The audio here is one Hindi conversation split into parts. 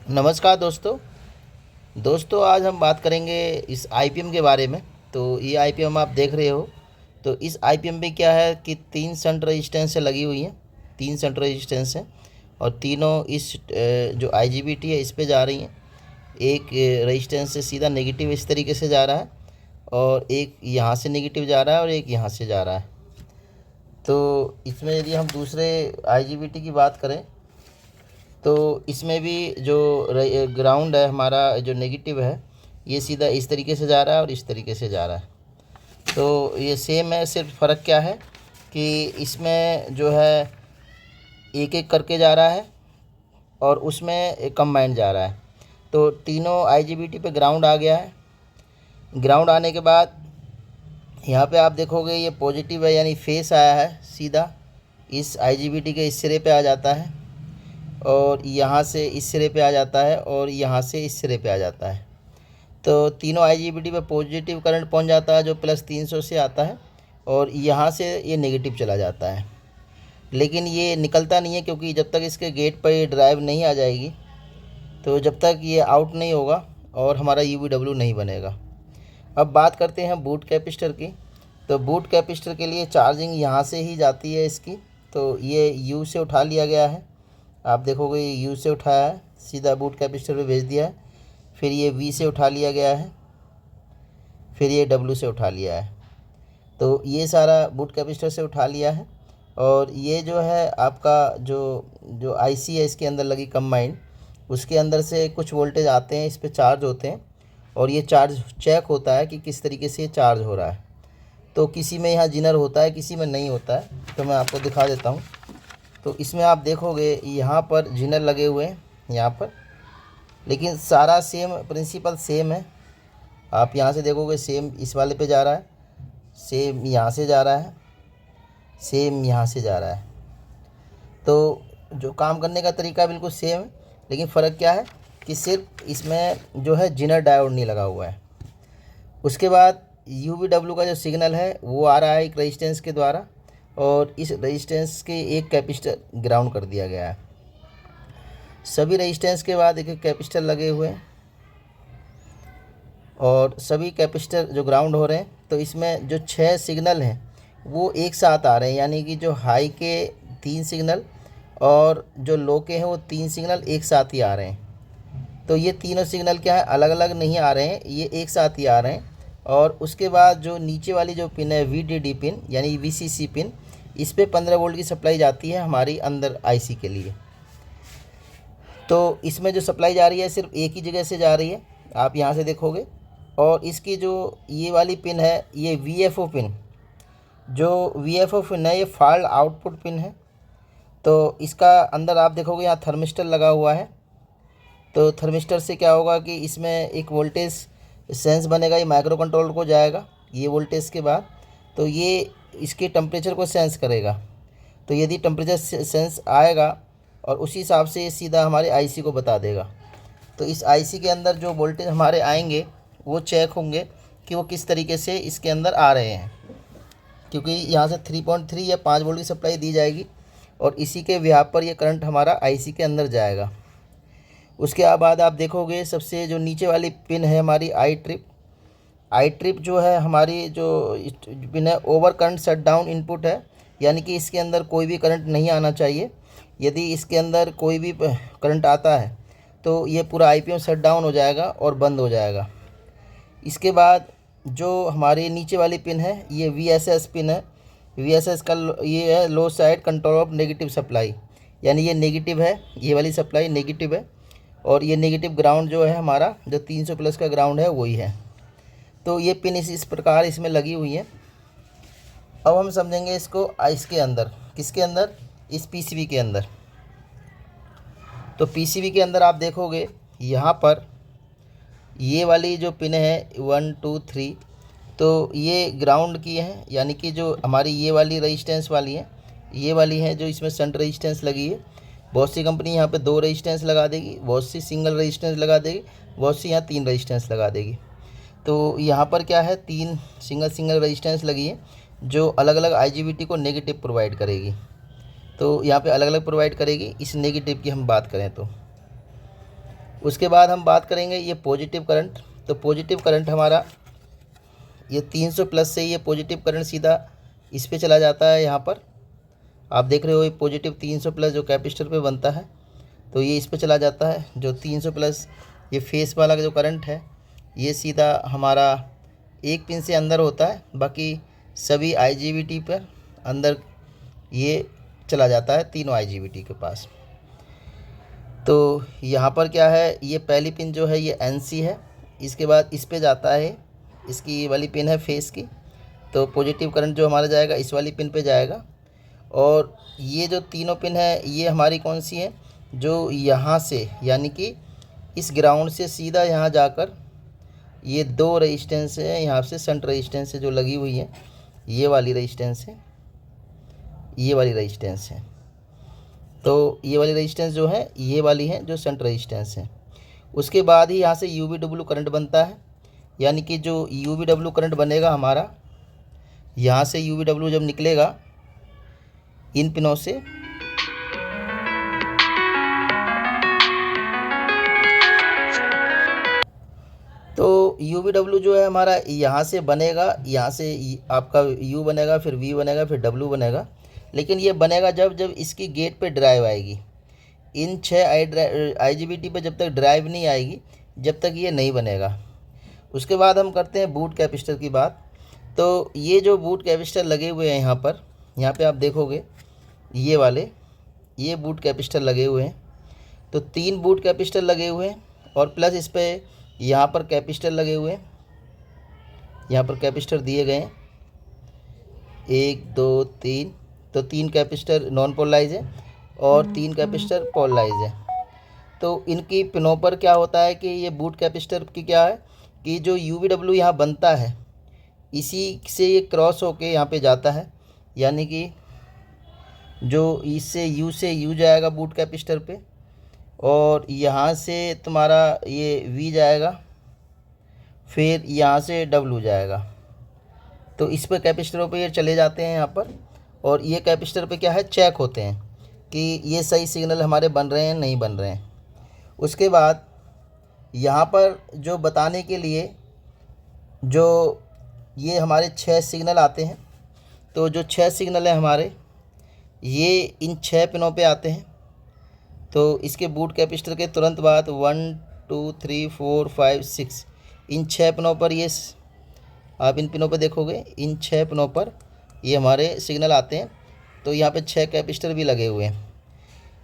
नमस्कार दोस्तों आज हम बात करेंगे इस आईपीएम के बारे में। तो ये आईपीएम आप देख रहे हो। तो इस आईपीएम में क्या है कि तीन शंट रेजिस्टेंस से लगी हुई हैं। तीन शंट रेजिस्टेंस हैं और तीनों इस जो आईजीबीटी है इस पे जा रही हैं। एक रेजिस्टेंस से सीधा नेगेटिव इस तरीके से जा रहा है और एक यहाँ से नेगेटिव जा रहा है और एक यहाँ से जा रहा है। तो इसमें यदि हम दूसरे आईजीबीटी की बात करें तो इसमें भी जो ग्राउंड है हमारा जो नेगेटिव है ये सीधा इस तरीके से जा रहा है और इस तरीके से जा रहा है। तो ये सेम है, सिर्फ फ़र्क क्या है कि इसमें जो है एक एक करके जा रहा है और उसमें कंबाइंड जा रहा है। तो तीनों आईजीबीटी पे ग्राउंड आ गया है। ग्राउंड आने के बाद यहाँ पे आप देखोगे ये पॉजिटिव है, यानी फेस आया है, सीधा इस आईजीबीटी के इस सिरे पे आ जाता है और यहाँ से इस सिरे पे आ जाता है और यहाँ से इस सिरे पे आ जाता है। तो तीनों आईजीबीटी पे पॉजिटिव करंट पहुँच जाता है जो +300 से आता है और यहाँ से ये नेगेटिव चला जाता है। लेकिन ये निकलता नहीं है क्योंकि जब तक इसके गेट पर ये ड्राइव नहीं आ जाएगी तो जब तक ये आउट नहीं होगा और हमारा यूवीडब्ल्यू नहीं बनेगा। अब बात करते हैं बूट कैपेसिटर की। तो बूट कैपेसिटर के लिए चार्जिंग यहाँ से ही जाती है इसकी। तो ये यू से उठा लिया गया है, आप देखोगे ये यू से उठाया है, सीधा बूट कैपेसिटर पे भेज दिया है। फिर ये वी से उठा लिया गया है, फिर ये डब्ल्यू से उठा लिया है। तो ये सारा बूट कैपेसिटर से उठा लिया है और ये जो है आपका जो जो आईसी है इसके अंदर लगी कंबाइंड, उसके अंदर से कुछ वोल्टेज आते हैं, इस पे चार्ज होते हैं और ये चार्ज चेक होता है कि किस तरीके से ये चार्ज हो रहा है। तो किसी में यहाँ जिनर होता है, किसी में नहीं होता है। तो मैं आपको दिखा देता हूँ। तो इसमें आप देखोगे यहाँ पर जिनर लगे हुए हैं यहाँ पर, लेकिन सारा सेम प्रिंसिपल सेम है। आप यहाँ से देखोगे सेम इस वाले पे जा रहा है, सेम यहाँ से जा रहा है, सेम यहाँ से जा रहा है। तो जो काम करने का तरीका बिल्कुल सेम है, लेकिन फ़र्क क्या है कि सिर्फ इसमें जो है जिनर डायोड नहीं लगा हुआ है। उसके बाद यूवीडब्ल्यू का जो सिग्नल है वो आ रहा है एक रेजिस्टेंस के द्वारा और इस रेजिस्टेंस के एक कैपेसिटर ग्राउंड कर दिया गया है। सभी रेजिस्टेंस के बाद एक एक कैपेसिटर लगे हुए हैं और सभी कैपेसिटर जो ग्राउंड हो रहे हैं। तो इसमें जो 6 सिग्नल हैं वो एक साथ आ रहे हैं, यानी कि जो हाई के 3 सिग्नल और जो लो के हैं वो 3 सिग्नल एक साथ ही आ रहे हैं। तो ये तीनों सिग्नल क्या है, अलग अलग नहीं आ रहे हैं, ये एक साथ ही आ रहे हैं। और उसके बाद जो नीचे वाली जो पिन है वीडीडी पिन यानी वीसीसी पिन, इस पे 15 वोल्ट की सप्लाई जाती है हमारी अंदर आईसी के लिए। तो इसमें जो सप्लाई जा रही है सिर्फ एक ही जगह से जा रही है, आप यहाँ से देखोगे। और इसकी जो ये वाली पिन है ये वीएफओ पिन, जो वीएफओ पिन है ये फॉल्ट आउटपुट पिन है। तो इसका अंदर आप देखोगे यहाँ थर्मिस्टर लगा हुआ है। तो थर्मिस्टर से क्या होगा कि इसमें एक वोल्टेज सेंस बनेगा, ये माइक्रो कंट्रोलर को जाएगा ये वोल्टेज के बाद। तो ये इसके टेम्परेचर को सेंस करेगा। तो यदि टेम्परेचर सेंस आएगा और उसी हिसाब से ये सीधा हमारे आईसी को बता देगा। तो इस आईसी के अंदर जो वोल्टेज हमारे आएंगे वो चेक होंगे कि वो किस तरीके से इसके अंदर आ रहे हैं, क्योंकि यहाँ से 3.3 या 5 वोल्ट की सप्लाई दी जाएगी और इसी के व्याप पर ये करंट हमारा आईसी के अंदर जाएगा। उसके बाद आप देखोगे सबसे जो नीचे वाली पिन है हमारी आई ट्रिप जो है हमारी जो पिन है over current shut down input है, यानी कि इसके अंदर कोई भी करंट नहीं आना चाहिए। यदि इसके अंदर कोई भी करंट आता है तो ये पूरा आईपीएम शट डाउन हो जाएगा और बंद हो जाएगा। इसके बाद जो हमारी नीचे वाली पिन है ये वीएसएस पिन है। वीएसएस का ये है low side control of negative supply, यानी ये नेगेटिव है, ये वाली सप्लाई नेगेटिव है और ये नेगेटिव ग्राउंड जो है हमारा जो 300 प्लस का ग्राउंड है वही है। तो ये पिन इस प्रकार इसमें लगी हुई है। अब हम समझेंगे इसको इसके अंदर, किसके अंदर, इस पीसीबी के अंदर। तो पीसीबी के अंदर आप देखोगे यहाँ पर ये वाली जो पिन है 1 2 3, तो ये ग्राउंड की है, यानी कि जो हमारी ये वाली रेजिस्टेंस वाली है, ये वाली है जो इसमें शंट रेजिस्टेंस लगी है। बहुत सी कंपनी यहाँ पे 2 रेजिस्टेंस लगा देगी, बहुत सी सिंगल रेजिस्टेंस लगा देगी, बहुत सी यहाँ 3 रेजिस्टेंस लगा देगी। तो यहाँ पर क्या है 3 सिंगल रेजिस्टेंस लगी है जो अलग अलग आईजीबीटी को नेगेटिव प्रोवाइड करेगी। तो यहाँ पे अलग अलग प्रोवाइड करेगी। इस नेगेटिव की हम बात करें उसके बाद हम बात करेंगे ये पॉजिटिव करंट। तो पॉजिटिव करंट हमारा ये 300 प्लस से ये पॉजिटिव करंट सीधा इस पे चला जाता है। यहाँ पर आप देख रहे हो ये पॉजिटिव 300 प्लस जो कैपेसिटर पे बनता है, तो ये इस पे चला जाता है। जो 300 प्लस ये फेस वाला जो करंट है ये सीधा हमारा एक पिन से अंदर होता है, बाकी सभी IGBT पर अंदर ये चला जाता है, तीनों IGBT के पास। तो यहाँ पर क्या है, ये पहली पिन जो है ये NC है, इसके बाद इस पे जाता है, इसकी ये वाली पिन है फेस की, तो पॉजिटिव करंट जो हमारा जाएगा इस वाली पिन पे जाएगा। और ये जो तीनों पिन है ये हमारी कौन सी है, जो यहाँ से यानी कि इस ग्राउंड से सीधा यहाँ जाकर ये दो रेजिस्टेंस है, यहाँ से शंट रेजिस्टेंस है जो लगी हुई है, ये वाली रेजिस्टेंस है, ये वाली रेजिस्टेंस है। तो ये वाली रेजिस्टेंस जो है ये वाली है जो शंट रेजिस्टेंस है। उसके बाद ही यहाँ से UVW करंट बनता है, यानी कि जो UVW करंट बनेगा हमारा, यहाँ से UVW जब निकलेगा इन पिनों से, तो UVW जो है हमारा यहाँ से बनेगा, यहाँ से आपका U बनेगा, फिर V बनेगा, फिर W बनेगा। लेकिन ये बनेगा जब इसकी गेट पे ड्राइव आएगी। इन 6 IGBT पे जब तक ड्राइव नहीं आएगी जब तक ये नहीं बनेगा। उसके बाद हम करते हैं बूट कैपेसिटर की बात। तो ये जो बूट कैपेसिटर लगे हुए हैं यहाँ पे आप देखोगे ये वाले, ये बूट कैपेसिटर लगे हुए हैं। तो 3 बूट कैपेसिटर लगे हुए हैं और प्लस इस पे यहाँ पर कैपेसिटर लगे हुए हैं, यहाँ पर कैपेसिटर दिए गए हैं 1 2 3। तो 3 कैपेसिटर नॉन पोलराइज है और 3 कैपेसिटर पोलराइज है। तो इनकी पिनों पर क्या होता है कि ये बूट कैपेसिटर की क्या है कि जो UVW यहाँ बनता है इसी से ये क्रॉस होके यहाँ पे जाता है, यानी कि जो इससे U से U जाएगा बूट कैपेसिटर पे, और यहाँ से तुम्हारा ये V जाएगा, फिर यहाँ से W जाएगा। तो इस पर कैपेसिटरों पे ये चले जाते हैं यहाँ पर, और ये कैपेसिटर पे क्या है चेक होते हैं कि ये सही सिग्नल हमारे बन रहे हैं नहीं बन रहे हैं। उसके बाद यहाँ पर जो बताने के लिए जो ये हमारे 6 सिग्नल आते हैं, तो जो 6 सिग्नल हैं हमारे ये इन 6 पिनों पे आते हैं। तो इसके बूट कैपेसिटर के तुरंत बाद 1 2 3 4 5 6 इन 6 पिनों पर ये आप इन पिनों पर देखोगे, इन 6 पिनों पर ये हमारे सिग्नल आते हैं। तो यहाँ पे 6 कैपेसिटर भी लगे हुए हैं,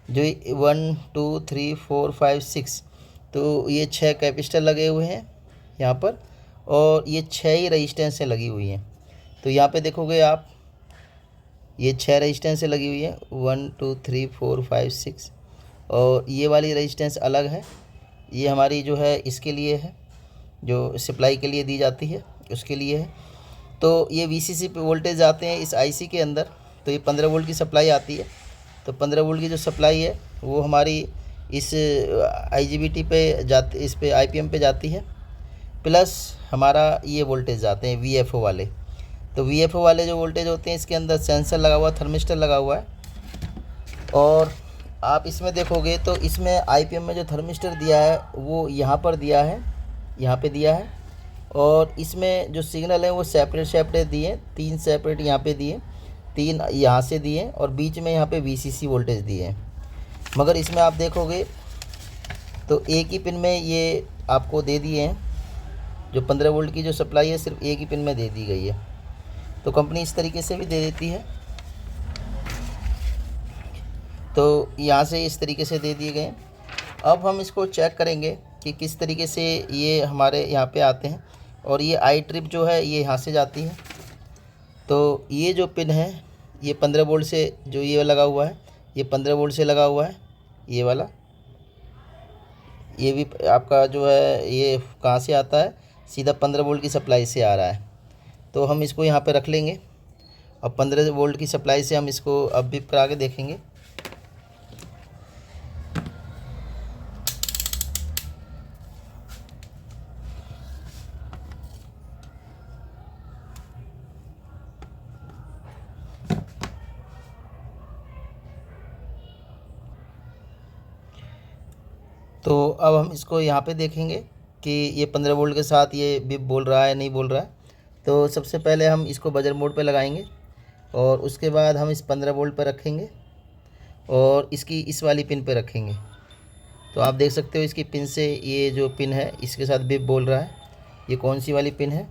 जो 1 2 3 4 5 6, तो ये 6 कैपेसिटर लगे हुए हैं यहाँ पर, और ये 6 ही रजिस्टेंसें लगी हुई हैं। तो यहाँ पे देखोगे आप ये 6 रजिस्टेंसें लगी हुई है 1 2 3 4 5 6, और ये वाली रजिस्टेंस अलग है, ये हमारी जो है इसके लिए है, जो सप्लाई के लिए दी जाती है उसके लिए है। तो ये VCC पे वोल्टेज आते हैं इस IC के अंदर। तो ये 15 वोल्ट की सप्लाई आती है, तो 15 वोल्ट की जो सप्लाई है वो हमारी इस IGBT पे जाती, इस पे IPM पे जाती है, प्लस हमारा ये वोल्टेज आते हैं VFO वाले। तो VFO वाले जो वोल्टेज होते हैं इसके अंदर सेंसर लगा हुआ, थर्मिस्टर लगा हुआ है। और आप इसमें देखोगे तो इसमें IPM में जो थर्मिस्टर दिया है वो यहाँ पर दिया है, यहाँ पे दिया है, और इसमें जो सिग्नल है वो सेपरेट दिए, 3 सेपरेट यहाँ पे दिए, 3 यहाँ से दिए, और बीच में यहाँ पे VCC वोल्टेज दिए हैं। मगर इसमें आप देखोगे तो एक ही पिन में ये आपको दे दिए हैं, जो 15 वोल्ट की जो सप्लाई है सिर्फ एक ही पिन में दे दी गई है। तो कंपनी इस तरीके से भी दे देती है, तो यहाँ से इस तरीके से दे दिए गए। अब हम इसको चेक करेंगे कि किस तरीके से ये हमारे यहाँ पे आते हैं। और ये आई ट्रिप जो है ये यहाँ से जाती है। तो ये जो पिन है ये 15 वोल्ट से जो ये लगा हुआ है, ये 15 वोल्ट से लगा हुआ है, ये वाला, ये भी आपका जो है ये कहाँ से आता है, सीधा 15 वोल्ट की सप्लाई से आ रहा है। तो हम इसको यहाँ पे रख लेंगे, और 15 वोल्ट की सप्लाई से हम इसको अब भी करा के देखेंगे। तो अब हम इसको यहाँ पे देखेंगे कि ये 15 वोल्ट के साथ ये बिप बोल रहा है नहीं बोल रहा है। तो सबसे पहले हम इसको बजर मोड पे लगाएंगे और उसके बाद हम इस 15 वोल्ट पर रखेंगे और इसकी इस वाली पिन पे रखेंगे। तो आप देख सकते हो इसकी पिन से ये जो पिन है इसके साथ बिप बोल रहा है। ये कौन सी वाली पिन है?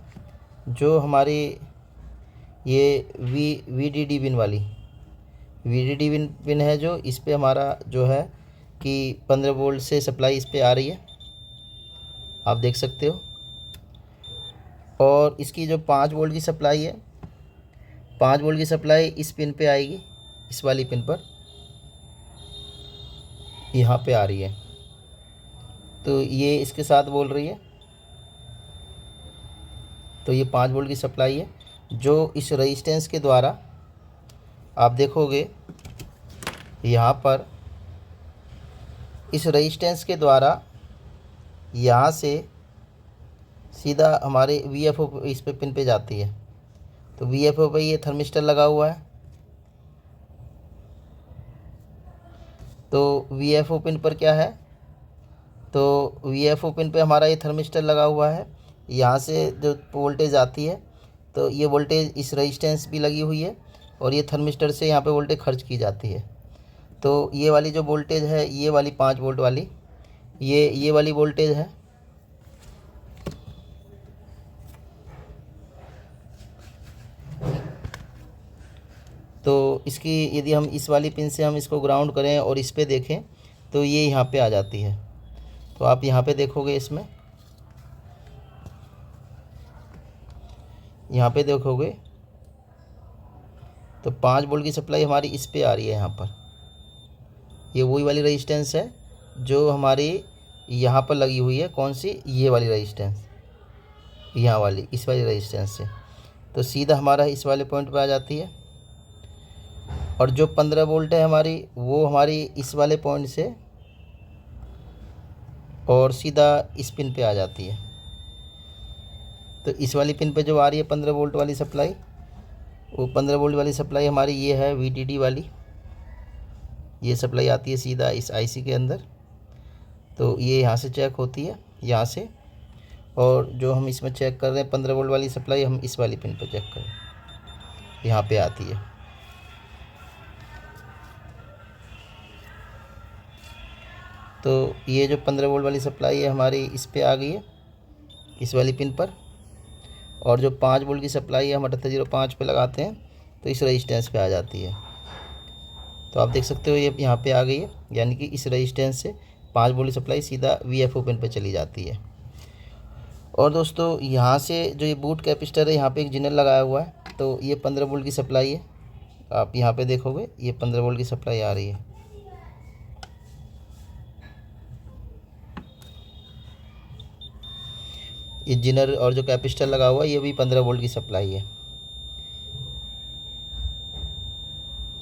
जो हमारी ये VDD पिन है, जो इस पे हमारा जो है कि 15 वोल्ट से सप्लाई इस पे आ रही है, आप देख सकते हो। और इसकी जो 5 वोल्ट की सप्लाई है, 5 वोल्ट की सप्लाई इस पिन पे आएगी, इस वाली पिन पर यहाँ पे आ रही है। तो ये इसके साथ बोल रही है। तो ये 5 वोल्ट की सप्लाई है जो इस रेजिस्टेंस के द्वारा आप देखोगे यहाँ पर, इस रेजिस्टेंस के द्वारा यहाँ से सीधा हमारे VFO इस पे पिन पे जाती है। तो VFO पे ये थर्मिस्टर लगा हुआ है। तो VFO पिन पर क्या है? तो VFO पिन पे हमारा ये थर्मिस्टर लगा हुआ है। यहाँ से जो वोल्टेज आती है, तो ये वोल्टेज इस रेजिस्टेंस भी लगी हुई है और ये थर्मिस्टर से यहाँ पे वोल्टेज खर्च की जाती है। तो ये वाली जो वोल्टेज है, ये वाली 5 वोल्ट वाली, ये वाली वोल्टेज है। तो इसकी यदि हम इस वाली पिन से हम इसको ग्राउंड करें और इस पे देखें तो ये यहाँ पे आ जाती है। तो आप यहाँ पे देखोगे, इसमें यहाँ पे देखोगे तो 5 वोल्ट की सप्लाई हमारी इस पे आ रही है। यहाँ पर ये वही वाली रेजिस्टेंस है जो हमारी यहाँ पर लगी हुई है। कौन सी? ये वाली रेजिस्टेंस, यहाँ वाली, इस वाली रेजिस्टेंस से तो सीधा हमारा इस वाले पॉइंट पे आ जाती है। और जो 15 वोल्ट है हमारी, वो हमारी इस वाले पॉइंट से और सीधा इस पिन पे आ जाती है। तो इस वाली पिन पे जो आ रही है 15 वोल्ट वाली सप्लाई, वो 15 वोल्ट वाली सप्लाई हमारी ये है VDD वाली। ये सप्लाई आती है सीधा इस IC के अंदर। तो ये यहाँ से चेक होती है, यहाँ से। और जो हम इसमें चेक कर रहे हैं 15 वोल्ट वाली सप्लाई, हम इस वाली पिन पे चेक करें, यहाँ पे आती है। तो ये जो 15 वोल्ट वाली सप्लाई है हमारी इस पे आ गई है, इस वाली पिन पर। और जो 5 वोल्ट की सप्लाई है हम 7805 पे लगाते हैं तो इस रेजिस्टेंस पे आ जाती है। तो आप देख सकते हो ये यहाँ पे आ गई है, यानी कि इस रेजिस्टेंस से 5 वोल्ट की सप्लाई सीधा VFO पिन पे चली जाती है। और दोस्तों यहाँ से जो ये बूट कैपेसिटर है, यहाँ पे एक जिनर लगाया हुआ है। तो ये 15 वोल्ट की सप्लाई है, आप यहाँ पे देखोगे ये 15 वोल्ट की सप्लाई आ रही है। ये जिनर और जो कैपेसिटर लगा हुआ है ये भी 15 वोल्ट की सप्लाई है।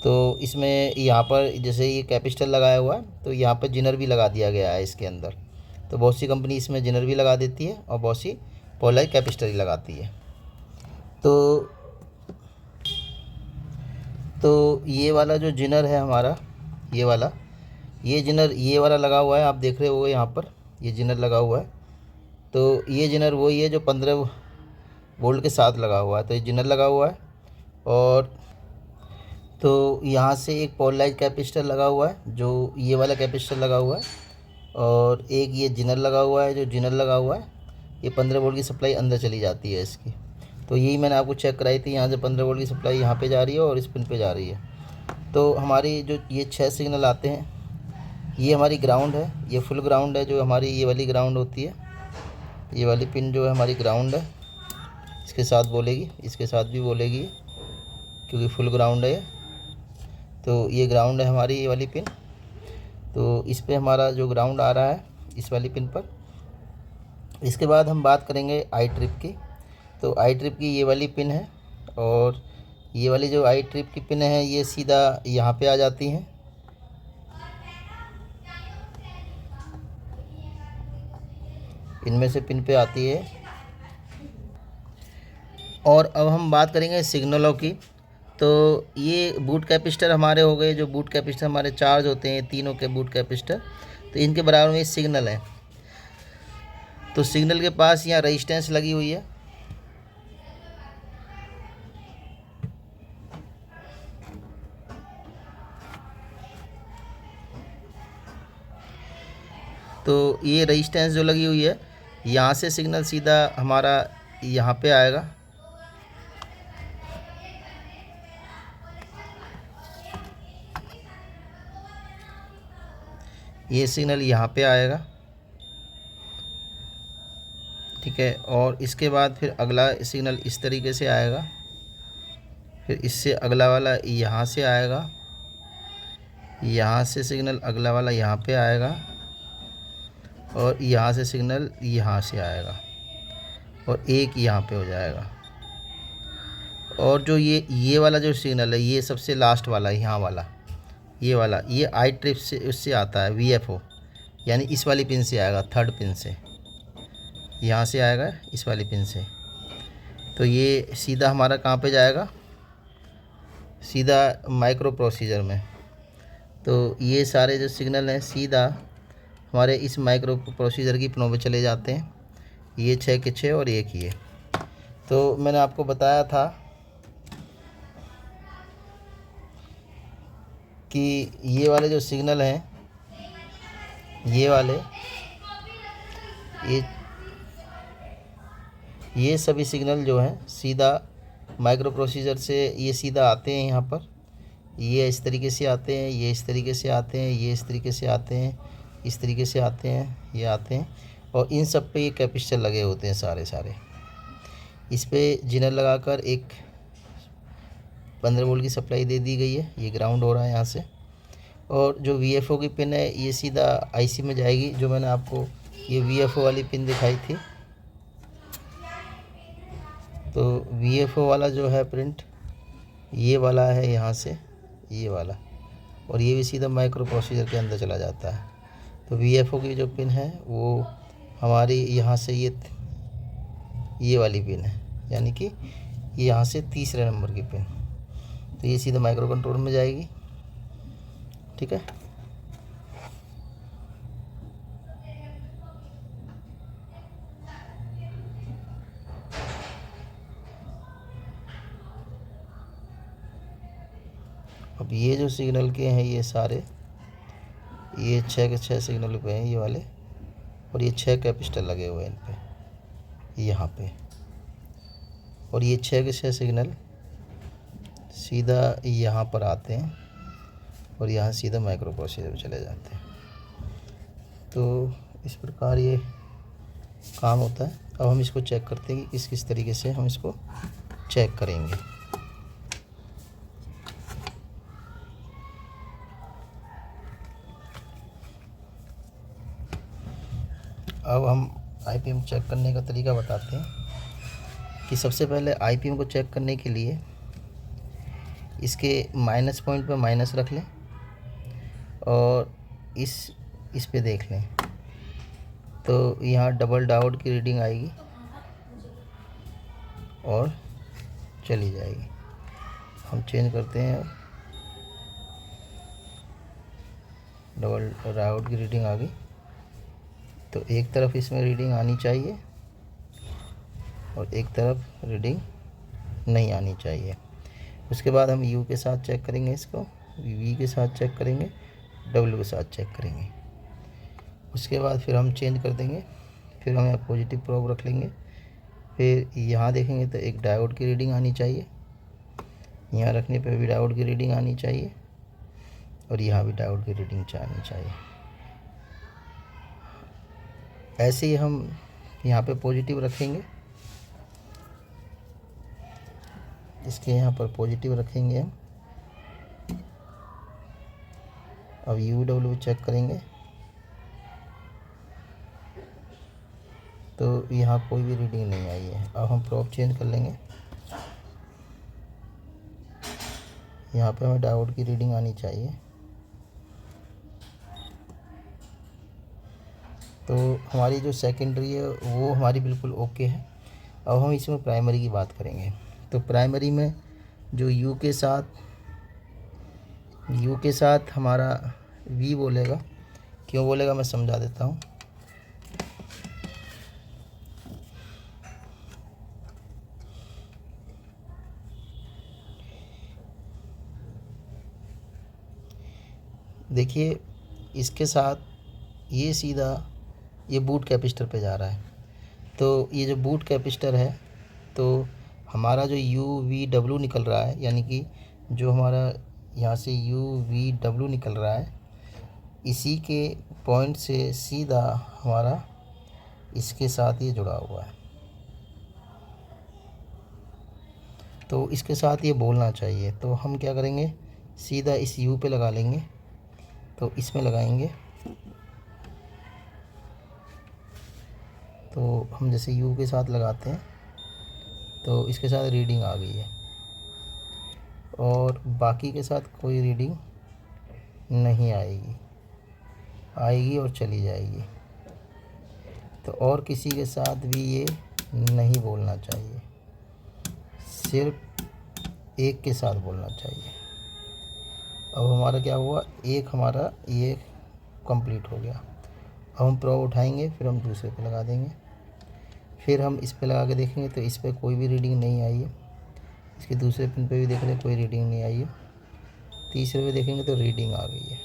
तो इसमें यहाँ पर जैसे ये कैपेसिटर लगाया हुआ है तो यहाँ पर जिनर भी लगा दिया गया है इसके अंदर। तो बहुत सी कंपनी इसमें जिनर भी लगा देती है और बहुत सी पोलराइज कैपेसिटर ही लगाती है। तो ये वाला जो जिनर है हमारा, ये वाला, ये जिनर ये वाला लगा हुआ है, आप देख रहे हो यहाँ पर ये जिनर लगा हुआ है। तो ये जिनर वही है जो 15 वोल्ट के साथ लगा हुआ है। तो ये जिनर लगा हुआ है और तो यहाँ से एक पोलराइज कैपेसिटर लगा हुआ है, जो ये वाला कैपेसिटर लगा हुआ है। और एक ये जिनर लगा हुआ है, जो जिनर लगा हुआ है ये 15 वोल्ट की सप्लाई अंदर चली जाती है इसकी। तो यही मैंने आपको चेक कराई थी, यहाँ से 15 वोल्ट की सप्लाई यहाँ पे जा रही है और इस पिन पे जा रही है। तो हमारी जो ये 6 सिग्नल आते हैं, ये हमारी ग्राउंड है, ये फुल ग्राउंड है। जो हमारी ये वाली ग्राउंड होती है, ये वाली पिन जो है हमारी ग्राउंड है, इसके साथ बोलेगी, इसके साथ भी बोलेगी क्योंकि फुल ग्राउंड है। तो ये ग्राउंड है हमारी ये वाली पिन। तो इस पे हमारा जो ग्राउंड आ रहा है इस वाली पिन पर। इसके बाद हम बात करेंगे आई ट्रिप की। तो आई ट्रिप की ये वाली पिन है और ये वाली जो आई ट्रिप की पिन है ये सीधा यहाँ पे आ जाती हैं। इनमें से पिन पे आती है। और अब हम बात करेंगे सिग्नलों की। तो ये बूट कैपेसिटर हमारे हो गए, जो बूट कैपेसिटर हमारे चार्ज होते हैं, तीनों के बूट कैपेसिटर। तो इनके बराबर में ये सिग्नल है। तो सिग्नल के पास यहाँ रेजिस्टेंस लगी हुई है। तो ये रेजिस्टेंस जो लगी हुई है, यहाँ से सिग्नल सीधा हमारा यहाँ पे आएगा। ये सिग्नल यहाँ पे आएगा, ठीक है। और इसके बाद फिर अगला सिग्नल इस तरीके से आएगा, फिर इससे अगला वाला यहाँ से आएगा, यहाँ से सिग्नल अगला वाला यहाँ पे आएगा, और यहाँ से सिग्नल यहाँ से आएगा, और एक यहाँ पे हो जाएगा। और जो ये वाला जो सिग्नल है, ये सबसे लास्ट वाला, यहाँ वाला, ये वाला, ये आई ट्रिप से उससे आता है, VFO, यानी इस वाली पिन से आएगा, थर्ड पिन से, यहाँ से आएगा इस वाली पिन से। तो ये सीधा हमारा कहाँ पे जाएगा, सीधा माइक्रो प्रोसीजर में। तो ये सारे जो सिग्नल हैं सीधा हमारे इस माइक्रो प्रोसीजर की पिनों पे चले जाते हैं, ये 6 के 6 और एक ये। तो मैंने आपको बताया था कि ये वाले जो सिग्नल हैं, ये वाले, ये सभी सिग्नल जो हैं सीधा माइक्रो प्रोसीजर से ये सीधा आते हैं यहाँ पर। ये इस तरीके से आते हैं, ये इस तरीके से आते हैं, ये इस तरीके से आते हैं, इस तरीके से आते हैं, ये आते हैं। और इन सब पे ये कैपेसिटर लगे होते हैं सारे। इस पे जिनर लगाकर एक 15 वोल्ट की सप्लाई दे दी गई है, ये ग्राउंड हो रहा है यहाँ से। और जो VFO की पिन है ये सीधा IC में जाएगी, जो मैंने आपको ये VFO वाली पिन दिखाई थी। तो VFO वाला जो है प्रिंट, ये वाला है यहाँ से, ये वाला, और ये भी सीधा माइक्रो प्रोसीजर के अंदर चला जाता है। तो VFO की जो पिन है वो हमारी यहाँ से ये वाली पिन है, यानी कि यहाँ से तीसरे नंबर की पिन। तो ये सीधा माइक्रो कंट्रोल में जाएगी, ठीक है। अब ये जो सिग्नल के हैं ये सारे, ये 6 के 6 सिग्नल पे हैं ये वाले, और ये 6 कैपेसिटर लगे हुए हैं इन पे, यहाँ पे। और ये 6 के 6 सिग्नल सीधा यहाँ पर आते हैं और यहाँ सीधा माइक्रो प्रोसीजर में चले जाते हैं। तो इस प्रकार ये काम होता है। अब हम इसको चेक करते हैं कि किस तरीके से हम इसको चेक करेंगे। अब हम IPM चेक करने का तरीका बताते हैं कि सबसे पहले IPM को चेक करने के लिए इसके माइनस पॉइंट पे माइनस रख लें और इस पे देख लें, तो यहाँ डबल डायोड की रीडिंग आएगी और चली जाएगी। हम चेंज करते हैं, डबल डायोड की रीडिंग आ गई। तो एक तरफ इसमें रीडिंग आनी चाहिए और एक तरफ रीडिंग नहीं आनी चाहिए। उसके बाद हम U के साथ चेक करेंगे, इसको V के साथ चेक करेंगे, W के साथ चेक करेंगे। उसके बाद फिर हम चेंज कर देंगे, फिर हम यहाँ पॉजिटिव प्रोब रख लेंगे। फिर यहाँ देखेंगे तो एक डायोड की रीडिंग आनी चाहिए, यहाँ रखने पे भी डायोड की रीडिंग आनी चाहिए और यहाँ भी डायोड की रीडिंग आनी चाहिए। ऐसे ही हम यहाँ पे पॉजिटिव रखेंगे, इसके यहाँ पर पॉजिटिव रखेंगे हम। अब UW चेक करेंगे तो यहाँ कोई भी रीडिंग नहीं आई है। अब हम प्रोब चेंज कर लेंगे, यहाँ पे हमें डायोड की रीडिंग आनी चाहिए। तो हमारी जो सेकेंडरी है वो हमारी बिल्कुल ओके है। अब हम इसमें प्राइमरी की बात करेंगे। तो प्राइमरी में जो U के साथ हमारा V बोलेगा क्यों बोलेगा मैं समझा देता हूँ। देखिए इसके साथ ये सीधा ये बूट कैपेसिटर पे जा रहा है। तो ये जो बूट कैपेसिटर है तो हमारा जो UVW निकल रहा है, यानी कि जो हमारा यहाँ से UVW निकल रहा है, इसी के पॉइंट से सीधा हमारा इसके साथ ये जुड़ा हुआ है। तो इसके साथ ये बोलना चाहिए। तो हम क्या करेंगे, सीधा इस U पे लगा लेंगे। तो इसमें लगाएंगे तो हम जैसे U के साथ लगाते हैं तो इसके साथ रीडिंग आ गई है, और बाकी के साथ कोई रीडिंग नहीं आएगी और चली जाएगी। तो और किसी के साथ भी ये नहीं बोलना चाहिए, सिर्फ एक के साथ बोलना चाहिए। अब हमारा क्या हुआ, एक हमारा ये कंप्लीट हो गया। अब हम प्रोब उठाएंगे, फिर हम दूसरे पे लगा देंगे, फिर हम इस पे लगा के देखेंगे तो इस पे कोई भी रीडिंग नहीं आई है। इसके दूसरे पिन पे भी देख लें, कोई रीडिंग नहीं आई है। तीसरे पे देखेंगे तो रीडिंग आ गई है।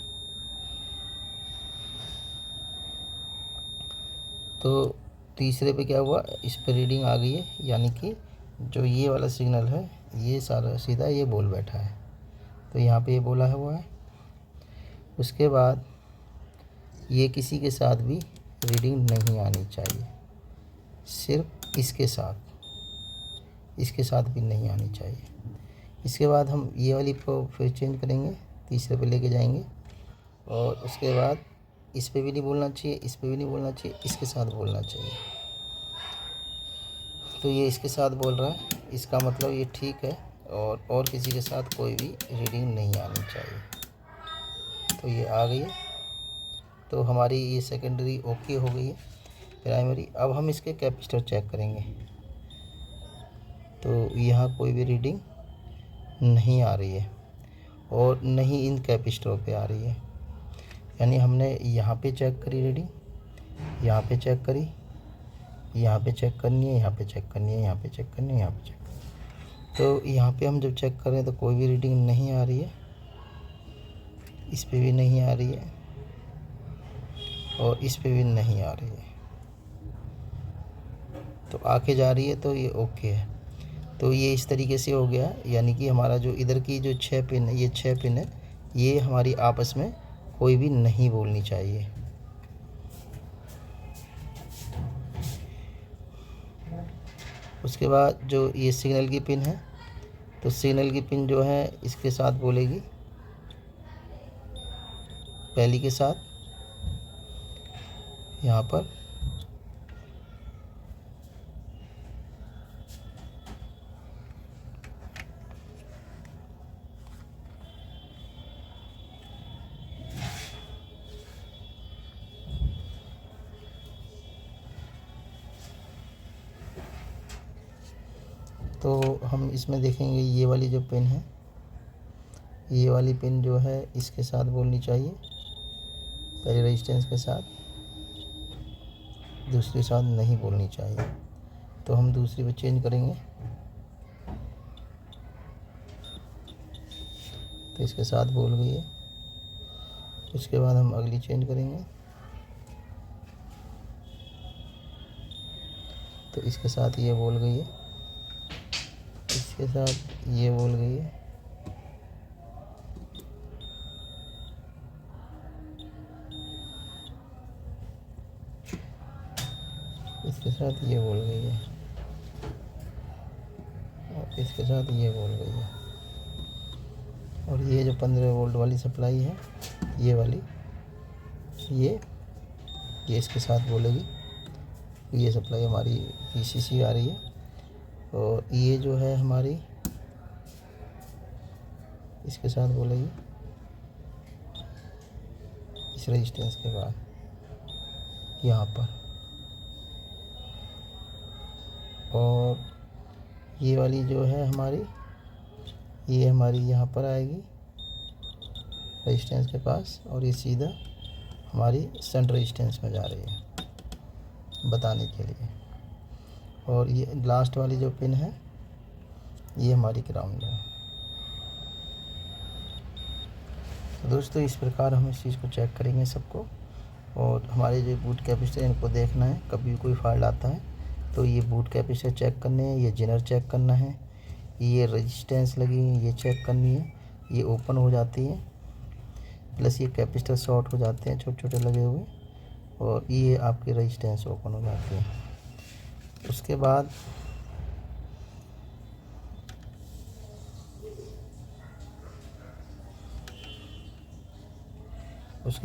तो तीसरे पे क्या हुआ, इस पे रीडिंग आ गई है, यानी कि जो ये वाला सिग्नल है ये सारा सीधा ये बोल बैठा है। तो यहाँ पे ये बोला हुआ है। उसके बाद ये किसी के साथ भी रीडिंग नहीं आनी चाहिए, सिर्फ इसके साथ भी नहीं आनी चाहिए। इसके बाद हम ये वाली को फिर चेंज करेंगे, तीसरे पे लेके जाएंगे, और उसके बाद इस पे भी नहीं बोलना चाहिए, इस पे भी नहीं बोलना चाहिए, इसके साथ बोलना चाहिए। तो ये इसके साथ बोल रहा है, इसका मतलब ये ठीक है, और किसी के साथ कोई भी रीडिंग नहीं आनी चाहिए। तो ये आ गई है। तो हमारी ये सेकेंडरी ओके हो गई है, प्राइमरी। अब हम इसके कैपेसिटर चेक करेंगे। तो यहाँ कोई भी रीडिंग नहीं आ रही है, और नहीं इन कैपेसिटरों पे आ रही है। यानी हमने यहाँ पे चेक करी रीडिंग, यहाँ पे चेक करी, यहाँ पे चेक करनी है, यहाँ पे चेक करनी है, यहाँ पे चेक करनी है, यहाँ पे चेक। तो यहाँ पे हम जब चेक कर रहे हैं तो कोई भी रीडिंग नहीं आ रही है, इस पे भी नहीं आ रही है, और इस पे भी नहीं आ रही है। तो आके जा रही है, तो ये ओके है। तो ये इस तरीके से हो गया, यानी कि हमारा जो इधर की जो 6 पिन है, ये 6 पिन है, ये हमारी आपस में कोई भी नहीं बोलनी चाहिए। उसके बाद जो ये सिग्नल की पिन है, तो सिग्नल की पिन जो है इसके साथ बोलेगी, पहली के साथ यहाँ पर। तो हम इसमें देखेंगे ये वाली जो पिन है, ये वाली पिन जो है इसके साथ बोलनी चाहिए, पहले रेजिस्टेंस के साथ, दूसरे साथ नहीं बोलनी चाहिए। तो हम दूसरी पे चेंज करेंगे, तो इसके साथ बोल गई है। उसके बाद हम अगली चेंज करेंगे, तो इसके साथ ये बोल गई है, इसके साथ ये बोल गई है, इसके साथ ये बोल गई है, और इसके साथ ये बोल गई है। और ये जो 15 वोल्ट वाली सप्लाई है, ये वाली, ये इसके साथ बोलेगी। ये सप्लाई हमारी VCC आ रही है, और ये जो है हमारी इसके साथ बोलेगी, इस रेजिस्टेंस के बाद यहाँ पर। और ये वाली जो है हमारी, ये हमारी यहाँ पर आएगी रेजिस्टेंस के पास, और ये सीधा हमारी सेंटर रेजिस्टेंस में जा रही है बताने के लिए। और ये लास्ट वाली जो पिन है ये हमारी ग्राउंड है। तो दोस्तों इस प्रकार हम इस चीज़ को चेक करेंगे सबको। और हमारे जो बूट कैपेसिटर इनको देखना है, कभी भी कोई फॉल्ट आता है तो ये बूट कैपेसिटर चेक करने हैं, ये जेनर चेक करना है, ये रेजिस्टेंस लगी है ये चेक करनी है, ये ओपन हो जाती है, प्लस ये कैपेसिटर शॉर्ट हो जाते हैं छोटे छोटे लगे हुए, और ये आपकी रेजिस्टेंस ओपन हो जाती है। उसके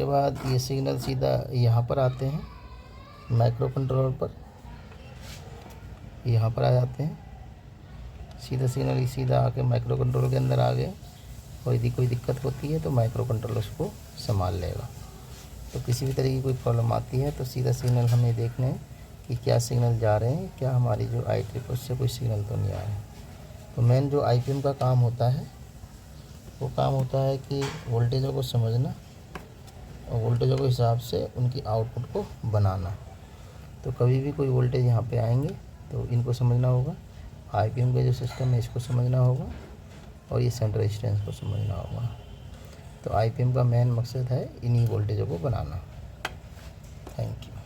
बाद ये सिग्नल सीधा यहाँ पर आते हैं माइक्रो कंट्रोलर पर, यहाँ पर आ जाते हैं सीधा सिग्नल, सीधा आके माइक्रो कंट्रोलर के अंदर आ गए। और यदि कोई दिक्कत होती है तो माइक्रो कंट्रोलर उसको संभाल लेगा। तो किसी भी तरह की कोई प्रॉब्लम आती है तो सीधा सिग्नल हमें देखने हैं कि क्या सिग्नल जा रहे हैं, क्या हमारी जो आई ट्रिप उससे कोई सिग्नल तो नहीं आ रहा है। तो मेन जो IPM का काम होता है वो काम होता है कि वोल्टेजों को समझना और वोल्टेजों के हिसाब से उनकी आउटपुट को बनाना। तो कभी भी कोई वोल्टेज यहाँ पे आएंगे तो इनको समझना होगा, IPM का जो सिस्टम है इसको समझना होगा, और ये सेंटर रेजिस्टेंस को समझना होगा। तो IPM का मेन मकसद है इन्हीं वोल्टेजों को बनाना। Thank you.